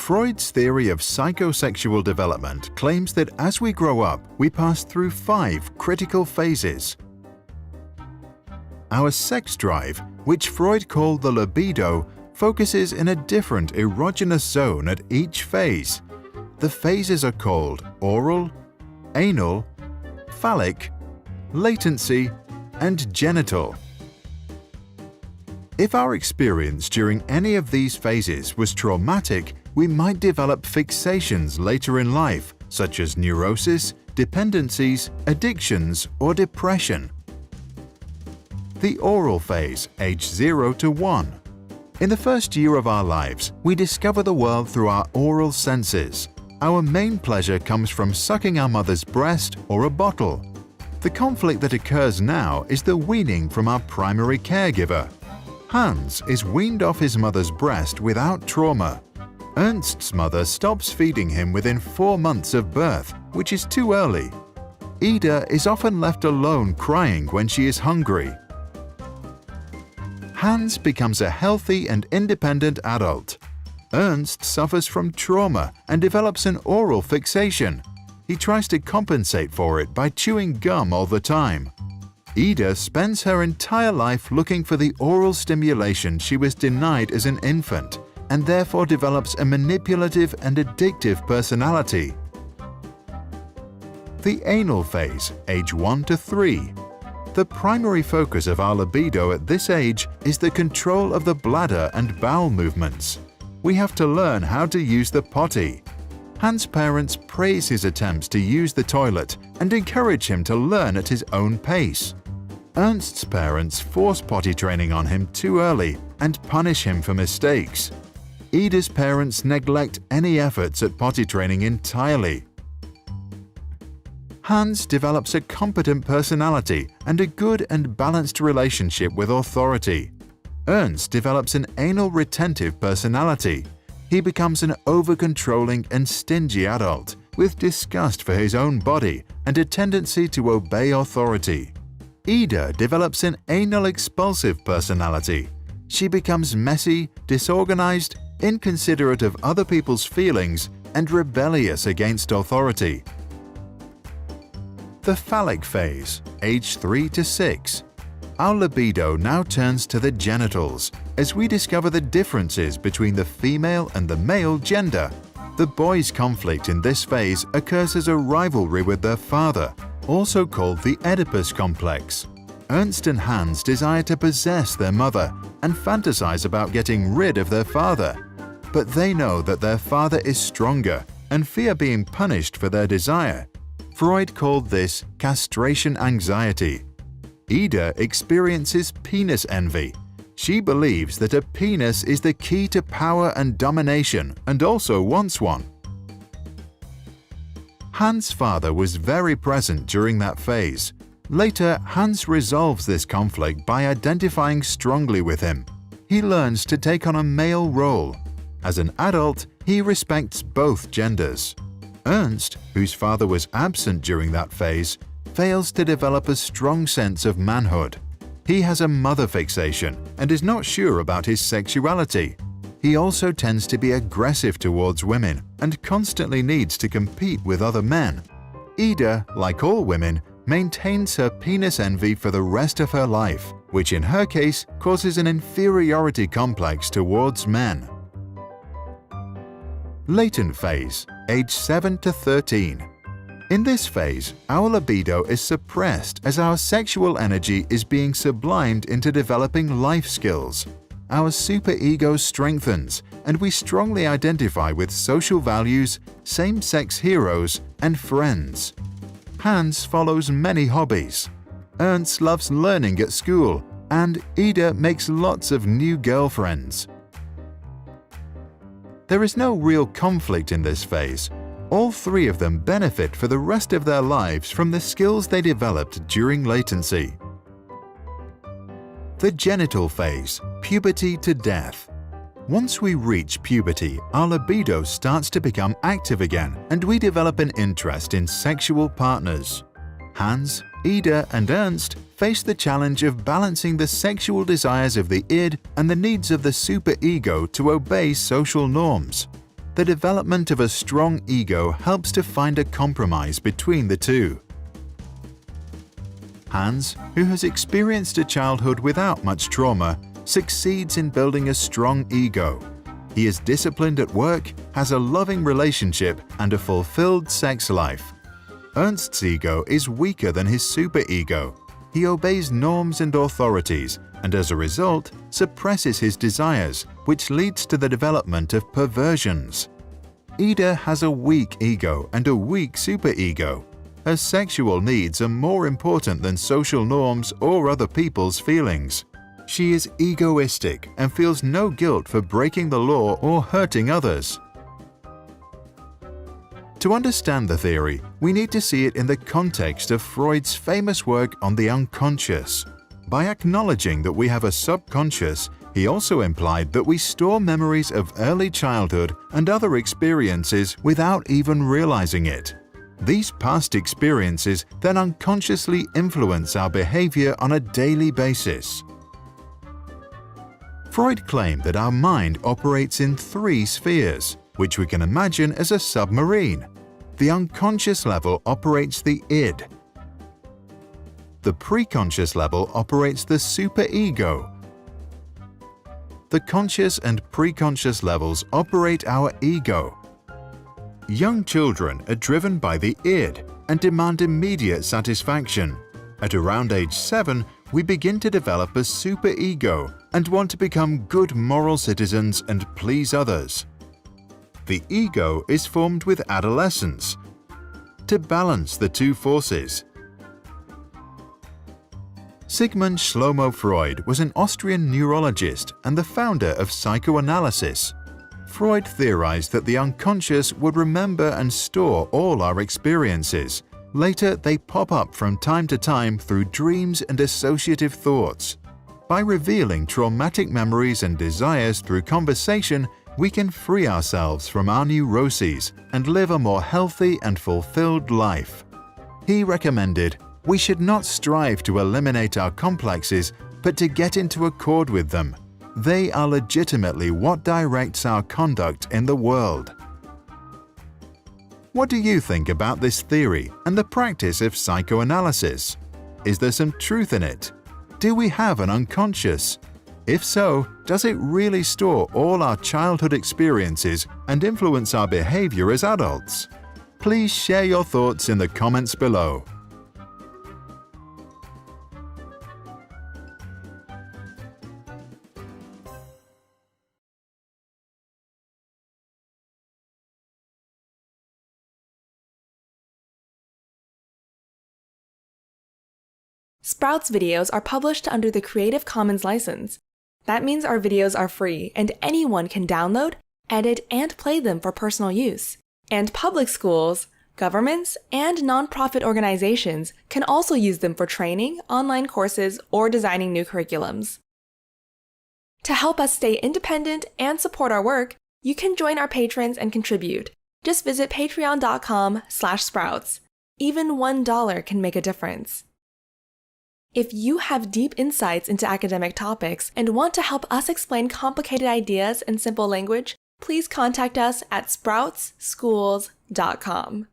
Freud's theory of psychosexual development claims that as we grow up, we pass through 5 critical phases. Our sex drive, which Freud called the libido, focuses in a different erogenous zone at each phase. The phases are called oral, anal, phallic, latency, and genital. If our experience during any of these phases was traumatic, we might develop fixations later in life, such as neurosis, dependencies, addictions, or depression. The oral phase, age 0 to 1. In the first year of our lives, we discover the world through our oral senses. Our main pleasure comes from sucking our mother's breast or a bottle. The conflict that occurs now is the weaning from our primary caregiver. Hans is weaned off his mother's breast without trauma. Ernst's mother stops feeding him within 4 months of birth, which is too early. Ida is often left alone crying when she is hungry. Hans becomes a healthy and independent adult. Ernst suffers from trauma and develops an oral fixation. He tries to compensate for it by chewing gum all the time. Ida spends her entire life looking for the oral stimulation she was denied as an infant, and therefore develops a manipulative and addictive personality. The anal phase, age 1 to 3. The primary focus of our libido at this age is the control of the bladder and bowel movements. We have to learn how to use the potty. Hans' parents praise his attempts to use the toilet and encourage him to learn at his own pace. Ernst's parents force potty training on him too early and punish him for mistakes. Ida's parents neglect any efforts at potty training entirely. Hans develops a competent personality and a good and balanced relationship with authority. Ernst develops an anal retentive personality. He becomes an over-controlling and stingy adult with disgust for his own body and a tendency to obey authority. Ida develops an anal expulsive personality. She becomes messy, disorganized, inconsiderate of other people's feelings, and rebellious against authority. The phallic phase, age 3 to 6. Our libido now turns to the genitals as we discover the differences between the female and the male gender. The boys' conflict in this phase occurs as a rivalry with their father, also called the Oedipus complex. Ernst and Hans desire to possess their mother and fantasize about getting rid of their father. But they know that their father is stronger and fear being punished for their desire. Freud called this castration anxiety. Ida experiences penis envy. She believes that a penis is the key to power and domination and also wants one. Hans' father was very present during that phase. Later, Hans resolves this conflict by identifying strongly with him. He learns to take on a male role. As an adult, he respects both genders. Ernst, whose father was absent during that phase, fails to develop a strong sense of manhood. He has a mother fixation and is not sure about his sexuality. He also tends to be aggressive towards women and constantly needs to compete with other men. Ida, like all women, maintains her penis envy for the rest of her life, which in her case causes an inferiority complex towards men. Latent phase, age 7 to 13. In this phase, our libido is suppressed as our sexual energy is being sublimed into developing life skills. Our superego strengthens, and we strongly identify with social values, same-sex heroes, and friends. Hans follows many hobbies. Ernst loves learning at school, and Ida makes lots of new girlfriends. There is no real conflict in this phase. All 3 of them benefit for the rest of their lives from the skills they developed during latency. The genital phase, puberty to death. Once we reach puberty, our libido starts to become active again and we develop an interest in sexual partners. Hans, Ida, and Ernst face the challenge of balancing the sexual desires of the id and the needs of the superego to obey social norms. The development of a strong ego helps to find a compromise between the two. Hans, who has experienced a childhood without much trauma, succeeds in building a strong ego. He is disciplined at work, has a loving relationship, and a fulfilled sex life. Ernst's ego is weaker than his superego. He obeys norms and authorities, and as a result, suppresses his desires, which leads to the development of perversions. Ida has a weak ego and a weak superego. Her sexual needs are more important than social norms or other people's feelings. She is egoistic and feels no guilt for breaking the law or hurting others. To understand the theory, we need to see it in the context of Freud's famous work on the unconscious. By acknowledging that we have a subconscious, he also implied that we store memories of early childhood and other experiences without even realizing it. These past experiences then unconsciously influence our behavior on a daily basis. Freud claimed that our mind operates in 3 spheres, which we can imagine as a submarine. The unconscious level operates the id. The preconscious level operates the superego. The conscious and preconscious levels operate our ego. Young children are driven by the id and demand immediate satisfaction. At around age 7, we begin to develop a superego and want to become good moral citizens and please others. The ego is formed with adolescence to balance the two forces. Sigmund Shlomo Freud was an Austrian neurologist and the founder of psychoanalysis. Freud theorized that the unconscious would remember and store all our experiences. Later, they pop up from time to time through dreams and associative thoughts. By revealing traumatic memories and desires through conversation, we can free ourselves from our neuroses and live a more healthy and fulfilled life. He recommended, we should not strive to eliminate our complexes, but to get into accord with them. They are legitimately what directs our conduct in the world. What do you think about this theory and the practice of psychoanalysis? Is there some truth in it? Do we have an unconscious? If so, does it really store all our childhood experiences and influence our behavior as adults? Please share your thoughts in the comments below. Sprouts videos are published under the Creative Commons license. That means our videos are free and anyone can download, edit, and play them for personal use. And public schools, governments, and nonprofit organizations can also use them for training, online courses, or designing new curriculums. To help us stay independent and support our work, you can join our patrons and contribute. Just visit patreon.com/sprouts. Even $1 can make a difference. If you have deep insights into academic topics and want to help us explain complicated ideas in simple language, please contact us at sproutsschools.com.